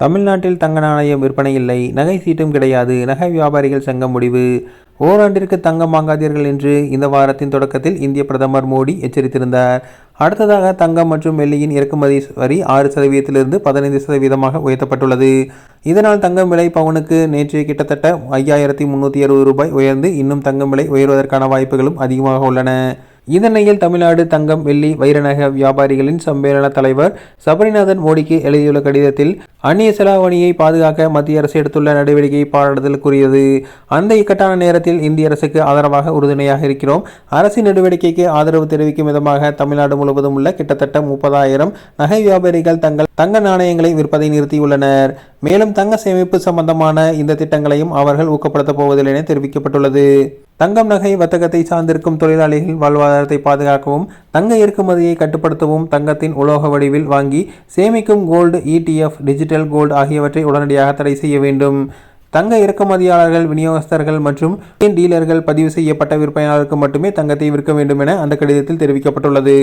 தமிழ்நாட்டில் தங்க நாணயம் விற்பனை இல்லை, நகை சீட்டும் கிடையாது. நகை வியாபாரிகள் சங்கம் முடிவு. ஓராண்டிற்கு தங்கம் வாங்காதீர்கள் என்று இந்த வாரத்தின் தொடக்கத்தில் இந்திய பிரதமர் மோடி எச்சரித்திருந்தார். அடுத்ததாக தங்கம் மற்றும் வெள்ளியின் இறக்குமதி வரி 6% 15% உயர்த்தப்பட்டுள்ளது. இதனால் தங்கம் விலை பவுனுக்கு நேற்று கிட்டத்தட்ட 5360 ரூபாய் உயர்ந்து இன்னும் தங்கம் விலை உயர்வதற்கான வாய்ப்புகளும் அதிகமாக உள்ளன. இதனிடையில் தமிழ்நாடு தங்கம் வெள்ளி வைரநக வியாபாரிகளின் சம்மேளன தலைவர் சபரிநாதன் மோடிக்கு எழுதியுள்ள கடிதத்தில் அந்நிய செலாவணியை பாதுகாக்க மத்திய அரசு எடுத்துள்ள நடவடிக்கையை பாராட்டுதலுக்குரியது. அந்த இக்கட்டான நேரத்தில் இந்திய அரசுக்கு ஆதரவாக உறுதுணையாக இருக்கிறோம். அரசின் நடவடிக்கைக்கு ஆதரவு தெரிவிக்கும் விதமாக தமிழ்நாடு முழுவதும் உள்ள கிட்டத்தட்ட 30,000 நகை வியாபாரிகள் தங்கள் தங்க நாணயங்களை விற்பதை நிறுத்தியுள்ளனர். மேலும் தங்க சேமிப்பு சம்பந்தமான இந்த திட்டங்களையும் அவர்கள் ஊக்கப்படுத்தப் போவதில்லை என தெரிவிக்கப்பட்டுள்ளது. தங்கம் நகை வர்த்தகத்தை சார்ந்திருக்கும் தொழிலாளிகள் வாழ்வாதாரத்தை பாதுகாக்கவும், தங்க இறக்குமதியை கட்டுப்படுத்தவும் தங்கத்தின் உலோக வடிவில் வாங்கி சேமிக்கும் கோல்டு, ETF, டிஜிட்டல் கோல்டு ஆகியவற்றை உடனடியாக தடை செய்ய வேண்டும். தங்க இறக்குமதியாளர்கள், விநியோகஸ்தர்கள் மற்றும் டீலர்கள் பதிவு செய்யப்பட்ட விற்பனையாளருக்கு மட்டுமே தங்கத்தை விற்க வேண்டும் என அந்த கடிதத்தில் தெரிவிக்கப்பட்டுள்ளது.